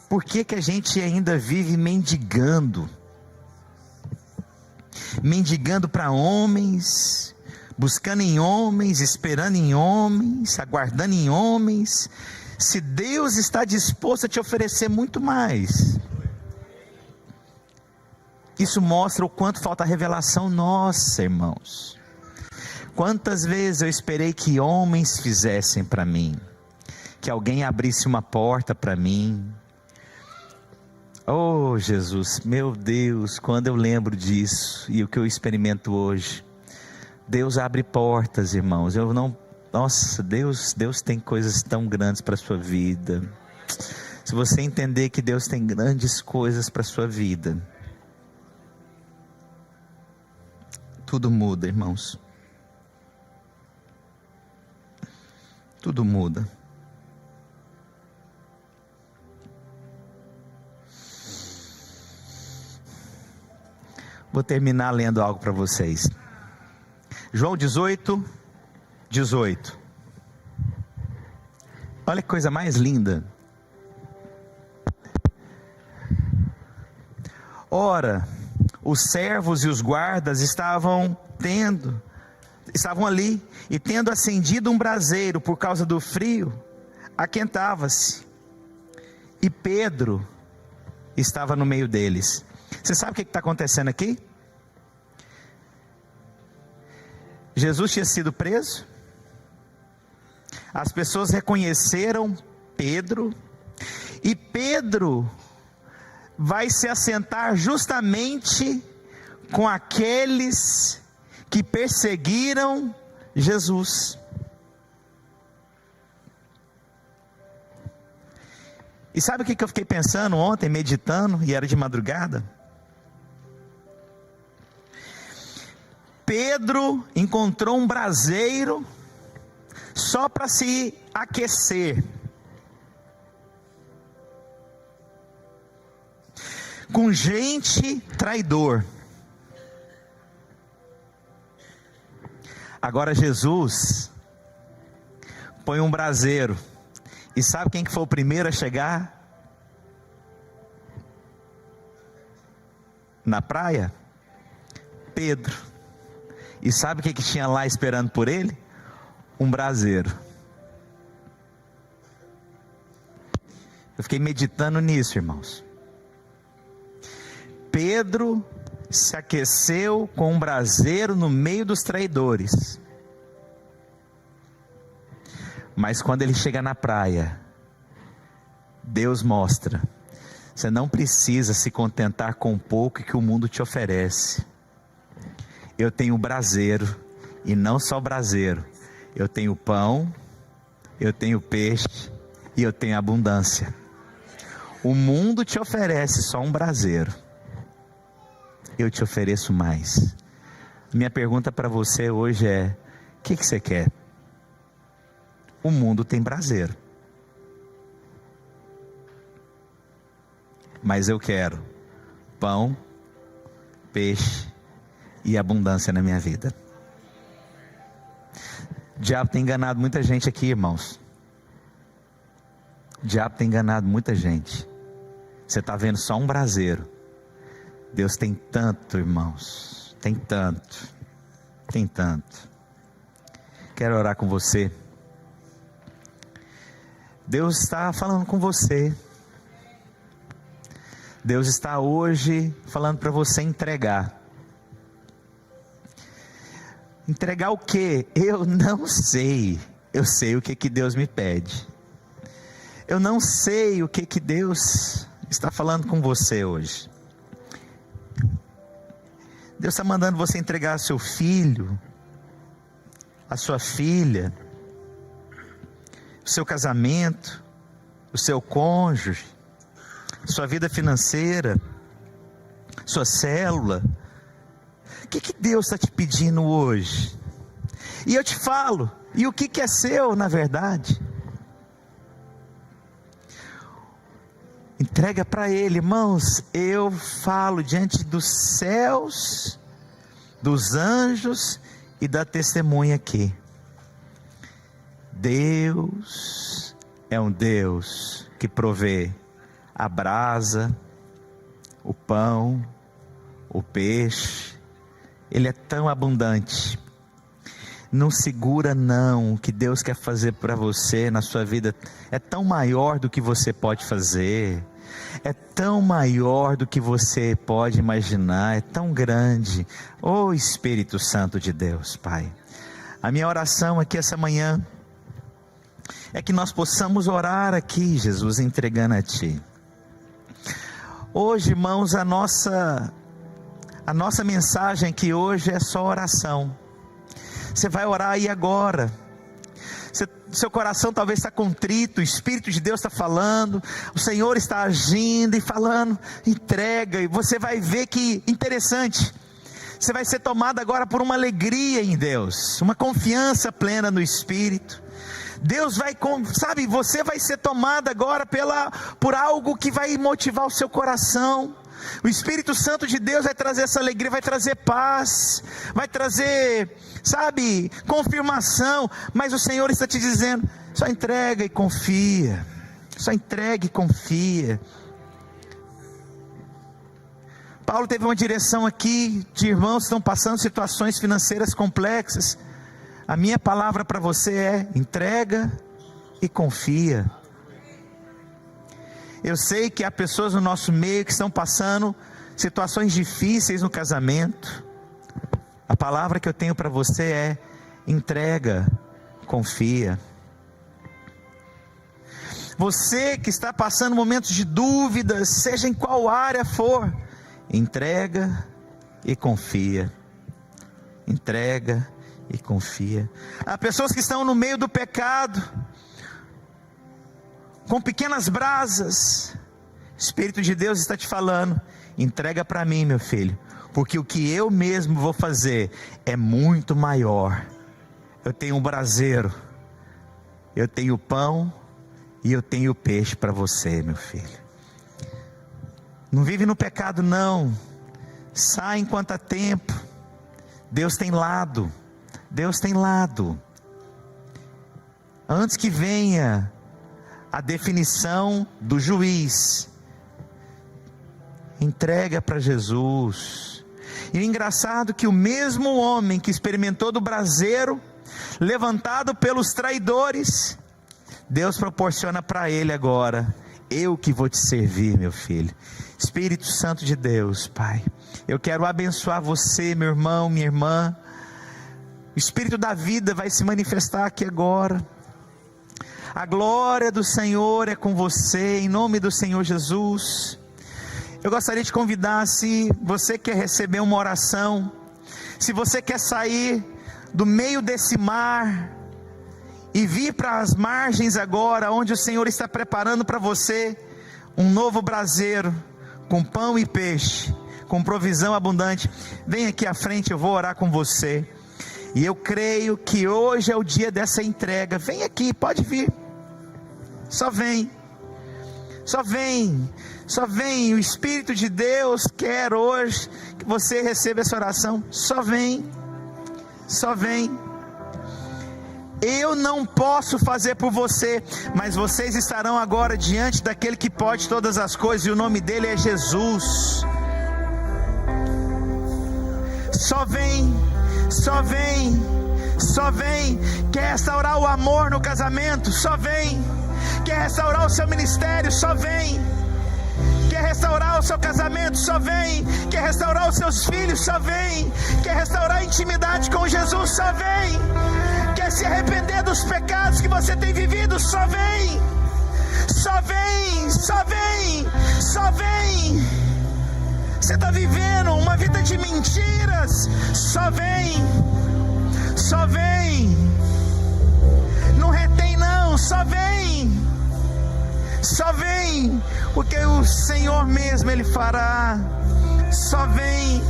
Por que a gente ainda vive mendigando? Mendigando para homens, buscando em homens, esperando em homens, aguardando em homens, se Deus está disposto a te oferecer muito mais. Isso mostra o quanto falta revelação nossa, irmãos. Quantas vezes eu esperei que homens fizessem para mim, que alguém abrisse uma porta para mim. Oh, Oh Jesus, meu Deus, quando eu lembro disso e o que eu experimento hoje, Deus abre portas, irmãos. Nossa, Deus tem coisas tão grandes para a sua vida. Se você entender que Deus tem grandes coisas para a sua vida, tudo muda, irmãos. Tudo muda. Vou terminar lendo algo para vocês. João 18. Olha que coisa mais linda. Ora, os servos e os guardas estavam ali, e tendo acendido um braseiro por causa do frio, aquentava-se. E Pedro estava no meio deles. Você sabe o que está acontecendo aqui? Jesus tinha sido preso. As pessoas reconheceram Pedro. E Pedro vai se assentar justamente com aqueles que perseguiram Jesus. E sabe o que eu fiquei pensando ontem, meditando, e era de madrugada? Pedro encontrou um braseiro só para se aquecer, com gente traidor. Agora Jesus põe um braseiro, e sabe quem que foi o primeiro a chegar na praia? Pedro. E sabe o que tinha lá esperando por ele? Um braseiro. Eu fiquei meditando nisso, irmãos. Pedro se aqueceu com um braseiro no meio dos traidores. Mas quando ele chega na praia, Deus mostra: você não precisa se contentar com o pouco que o mundo te oferece. Eu tenho braseiro, e não só braseiro, eu tenho pão, eu tenho peixe, e eu tenho abundância. O mundo te oferece só um braseiro, eu te ofereço mais. Minha pergunta para você hoje é: o que você quer? O mundo tem braseiro, mas eu quero pão, peixe e abundância na minha vida. O diabo tem enganado muita gente aqui, irmãos. O diabo tem enganado muita gente. Você está vendo só um braseiro. Deus tem tanto, irmãos. Tem tanto. Tem tanto. Quero orar com você. Deus está falando com você. Deus está hoje falando para você entregar. Entregar o quê? Eu não sei. Eu sei o que Deus me pede. Eu não sei o que Deus está falando com você hoje. Deus está mandando você entregar seu filho, a sua filha, o seu casamento, o seu cônjuge, sua vida financeira, sua célula. O que Deus está te pedindo hoje? E eu te falo, e o que é seu na verdade? Entrega para Ele, irmãos. Eu falo diante dos céus, dos anjos e da testemunha aqui. Deus é um Deus que provê a brasa, o pão, o peixe. Ele é tão abundante. Não segura não, o que Deus quer fazer para você na sua vida é tão maior do que você pode fazer, é tão maior do que você pode imaginar, é tão grande. Oh Espírito Santo de Deus, Pai, a minha oração aqui essa manhã é que nós possamos orar aqui, Jesus, entregando a Ti. Hoje, irmãos, a nossa mensagem aqui hoje é só oração. Você vai orar aí agora. Seu coração talvez está contrito, o Espírito de Deus está falando, o Senhor está agindo e falando, entrega, e você vai ver que interessante, você vai ser tomado agora por uma alegria em Deus, uma confiança plena no Espírito. Deus vai, sabe, você vai ser tomado agora por algo que vai motivar o seu coração. O Espírito Santo de Deus vai trazer essa alegria, vai trazer paz, vai trazer, sabe, confirmação. Mas o Senhor está te dizendo, só entrega e confia, só entrega e confia. Paulo teve uma direção aqui de irmãos que estão passando situações financeiras complexas. A minha palavra para você é: entrega e confia. Eu sei que há pessoas no nosso meio que estão passando situações difíceis no casamento. A palavra que eu tenho para você é: entrega, confia. Você que está passando momentos de dúvidas, seja em qual área for, entrega e confia. Entrega e confia. Há pessoas que estão no meio do pecado, com pequenas brasas. O Espírito de Deus está te falando: entrega para mim, meu filho, porque o que eu mesmo vou fazer é muito maior. Eu tenho um braseiro, eu tenho pão e eu tenho peixe para você, meu filho. Não vive no pecado não, sai enquanto há tempo. Deus tem lado, Deus tem lado. Antes que venha a definição do juiz, entrega para Jesus. E o engraçado é que o mesmo homem que experimentou do braseiro, levantado pelos traidores, Deus proporciona para ele agora: eu que vou te servir, meu filho. Espírito Santo de Deus, Pai, eu quero abençoar você, meu irmão, minha irmã. O Espírito da vida vai se manifestar aqui agora. A glória do Senhor é com você, em nome do Senhor Jesus. Eu gostaria de convidar, se você quer receber uma oração, se você quer sair do meio desse mar e vir para as margens agora, onde o Senhor está preparando para você um novo braseiro, com pão e peixe, com provisão abundante, vem aqui à frente, eu vou orar com você. E eu creio que hoje é o dia dessa entrega. Vem aqui, pode vir. Só vem. Só vem. Só vem. O Espírito de Deus quer hoje que você receba essa oração. Só vem. Só vem. Eu não posso fazer por você, mas vocês estarão agora diante daquele que pode todas as coisas, e o nome dele é Jesus. Só vem. Só vem, só vem. Quer restaurar o amor no casamento? Só vem. Quer restaurar o seu ministério? Só vem. Quer restaurar o seu casamento? Só vem. Quer restaurar os seus filhos? Só vem. Quer restaurar a intimidade com Jesus? Só vem. Quer se arrepender dos pecados que você tem vivido? Só vem. Só vem, só vem, só vem. Você está vivendo uma vida de mentiras? Só vem. Só vem. Não retém não, só vem. Só vem, porque o Senhor mesmo Ele fará. Só vem.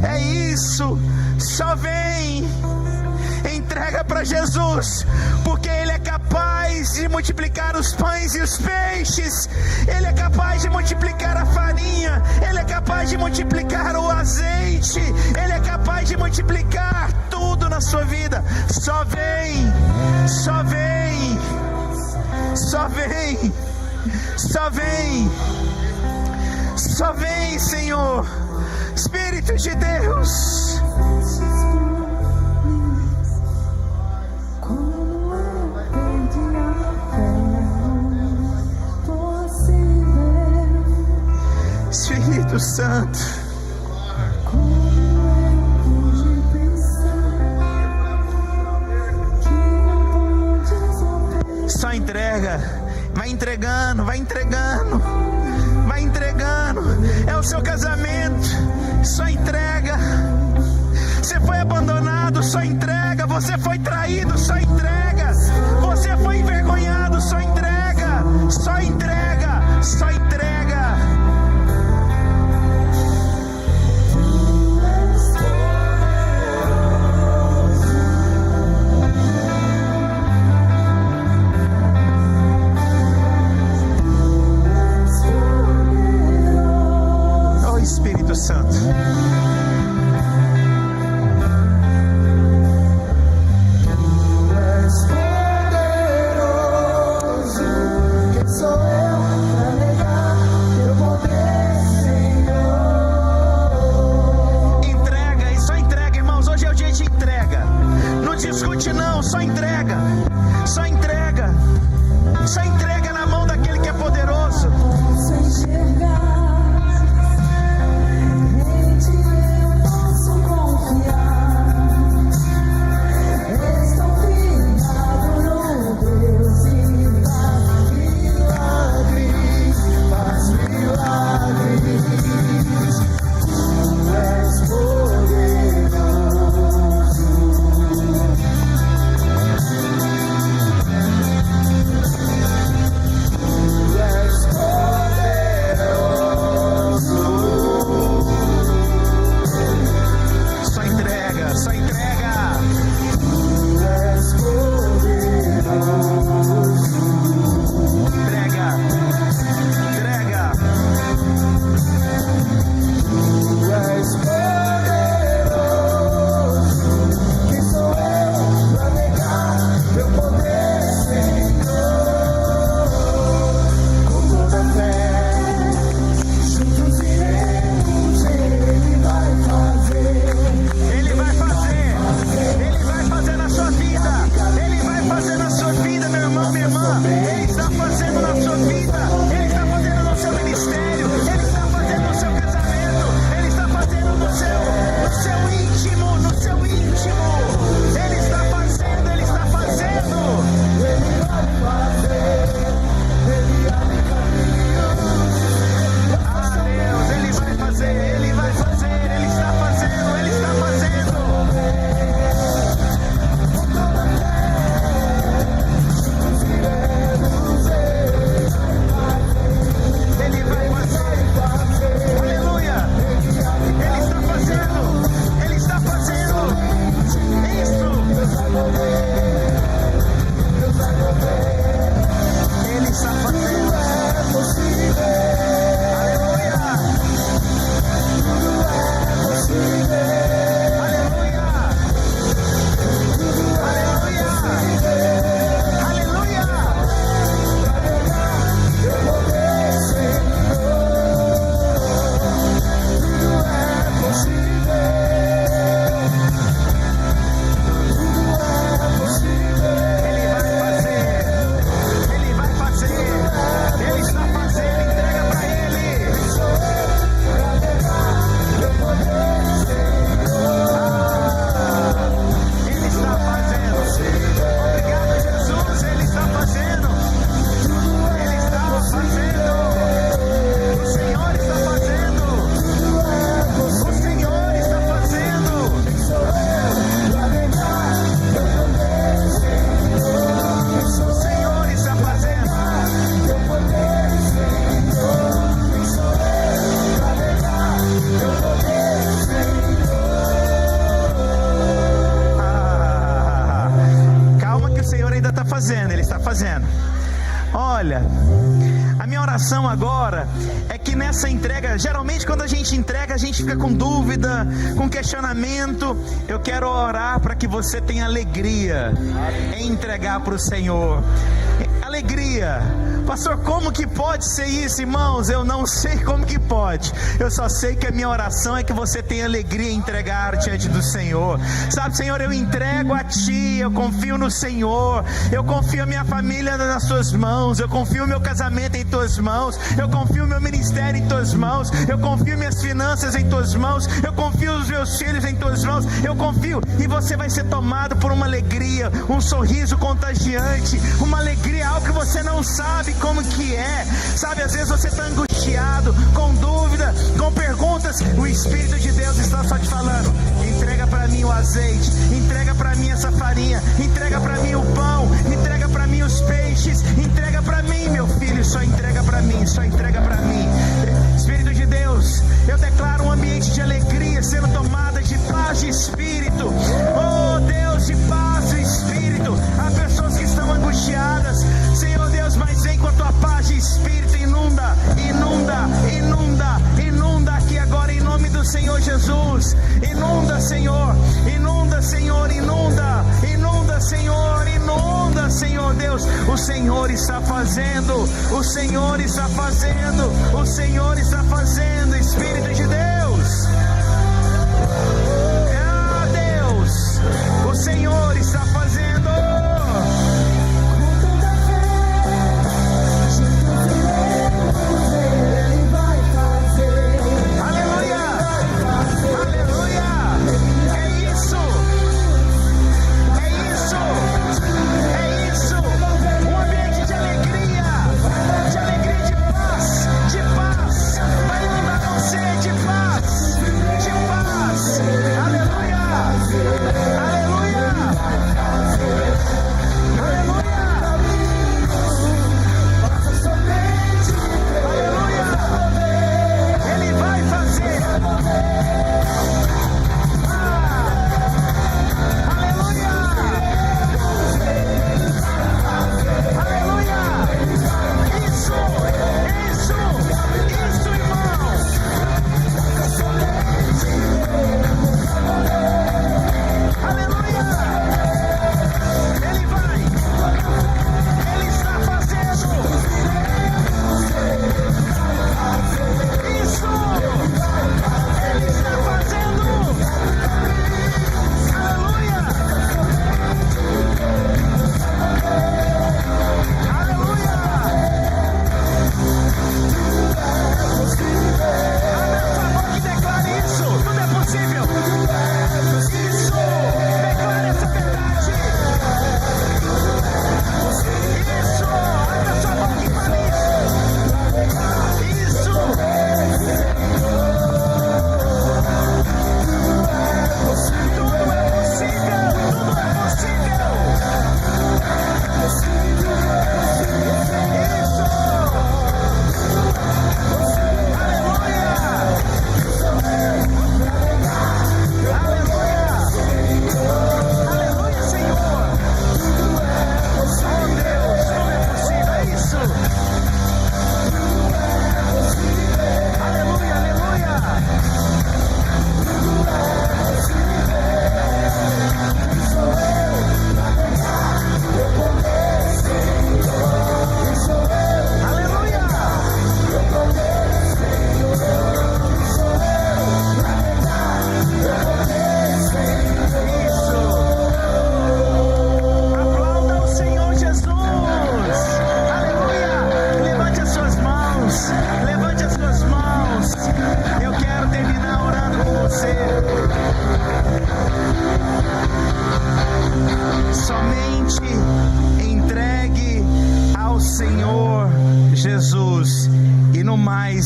É isso. Só vem. Entrega para Jesus, porque Ele é capaz de multiplicar os pães e os peixes. Ele é capaz de multiplicar a farinha. Ele é capaz de multiplicar o azeite. Ele é capaz de multiplicar tudo na sua vida. Só vem. Só vem. Só vem. Só vem. Só vem, Senhor. Espírito de Deus. Espírito Santo, só entrega, vai entregando, vai entregando, vai entregando. seu casamento, só entrega. Você foi abandonado, só entrega. Você foi traído, só entrega. Você foi envergonhado, só entrega. Só entrega, só entrega. Oh Espírito Santo. Discute não, só entrega, só entrega, só entrega na mão daquele que é poderoso. Ele está fazendo. Olha, a minha oração agora é que nessa entrega, geralmente quando a gente entrega, a gente fica com dúvida, com questionamento. Eu quero orar para que você tenha alegria em entregar para o Senhor. Alegria. Pastor, como que pode ser isso, irmãos? Eu não sei como que pode. Eu só sei que a minha oração é que você tenha alegria em entregar diante do Senhor. Sabe, Senhor, eu entrego a Ti, eu confio no Senhor, eu confio a minha família nas Tuas mãos, eu confio o meu casamento em Tuas mãos, eu confio o meu ministério em Tuas mãos, eu confio minhas finanças em Tuas mãos, eu confio os meus filhos em Tuas mãos, eu confio, e você vai ser tomado por uma alegria, um sorriso contagiante, uma alegria, algo que você não sabe como que é, sabe, às vezes você está angustiado, com dúvida, com perguntas, Deus, o Espírito de Deus está só te falando: entrega para mim o azeite, entrega para mim essa farinha, entrega para mim o pão, entrega para mim os peixes, entrega para mim, meu filho, só entrega para mim, só entrega para mim. Espírito de Deus, eu declaro um ambiente de alegria sendo tomada, de paz de espírito. Oh Deus, de paz de espírito. Há pessoas que estão angustiadas, Senhor Deus, mas vem com a tua paz de espírito, inunda, inunda, inunda, inunda aqui agora em nome do Senhor Jesus. Inunda, Senhor, inunda, Senhor, inunda, inunda, Senhor, inunda, Senhor Deus. O Senhor está fazendo, o Senhor está fazendo, o Senhor está fazendo, Espírito de Deus. Ah, Deus, o Senhor está fazendo.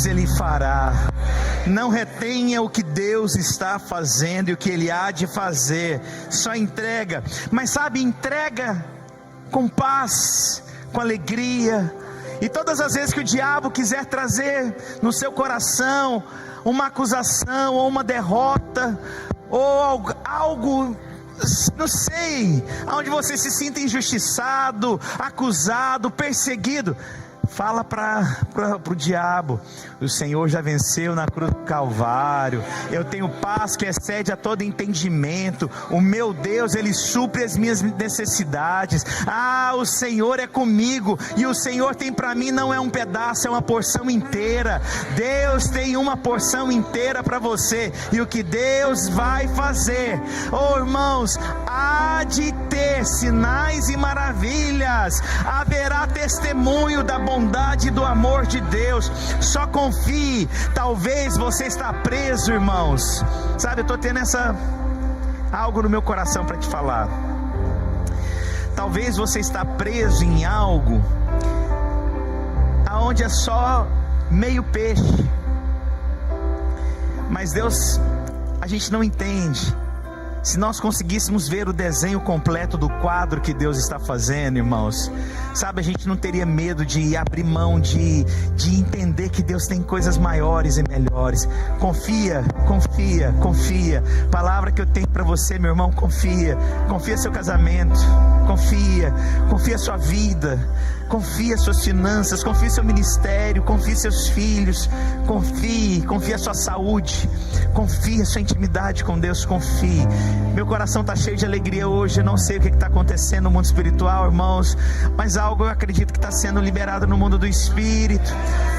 Ele fará. Não retenha o que Deus está fazendo e o que Ele há de fazer. Só entrega. Mas sabe, entrega com paz, com alegria. E todas as vezes que o diabo quiser trazer no seu coração uma acusação ou uma derrota ou algo, não sei, onde você se sinta injustiçado, acusado, perseguido, fala para o diabo: o Senhor já venceu na cruz do Calvário, eu tenho paz que excede a todo entendimento, o meu Deus, Ele supre as minhas necessidades, o Senhor é comigo, e o Senhor tem para mim, não é um pedaço, é uma porção inteira. Deus tem uma porção inteira para você, e o que Deus vai fazer, irmãos, há de ter sinais e maravilhas, haverá testemunho da bondade e do amor de Deus. Só confie. Talvez você está preso, irmãos, sabe, eu estou tendo algo no meu coração para te falar. Talvez você está preso em algo aonde é só meio peixe, Mas Deus, a gente não entende. Se nós conseguíssemos ver o desenho completo do quadro que Deus está fazendo, irmãos, sabe, a gente não teria medo de abrir mão, de entender que Deus tem coisas maiores e melhores. Confia, confia, confia. Palavra que eu tenho para você, meu irmão, confia. Confia seu casamento, confia sua vida, confia suas finanças, confia seu ministério, confia seus filhos, confia sua saúde, confia sua intimidade com Deus, confie. Meu coração está cheio de alegria hoje. Eu não sei o que está acontecendo no mundo espiritual, irmãos, mas algo eu acredito que está sendo liberado no mundo do espírito.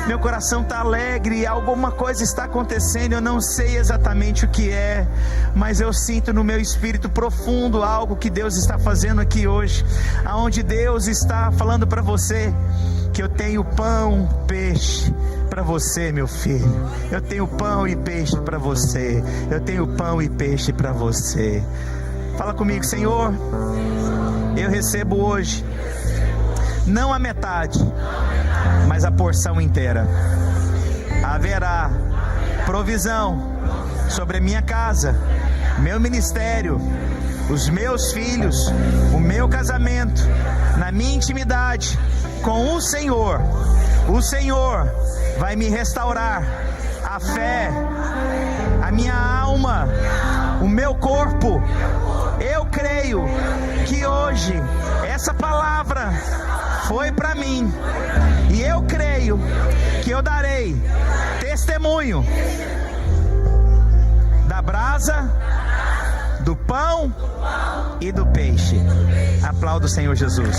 Meu coração está alegre, alguma coisa está acontecendo, eu não sei exatamente o que é, mas eu sinto no meu espírito profundo algo que Deus está fazendo aqui hoje, aonde Deus está falando para você que eu tenho pão, peixe para você, meu filho. Eu tenho pão e peixe para você. Eu tenho pão e peixe para você. Fala comigo: Senhor, eu recebo hoje não a metade, mas a porção inteira. Haverá provisão sobre a minha casa, meu ministério, os meus filhos, o meu casamento, na minha intimidade com o Senhor. O Senhor vai me restaurar a fé, a minha alma, o meu corpo. Eu creio que hoje essa palavra foi para mim, e eu creio que eu darei testemunho da brasa, do pão e do peixe. Aplauda o Senhor Jesus.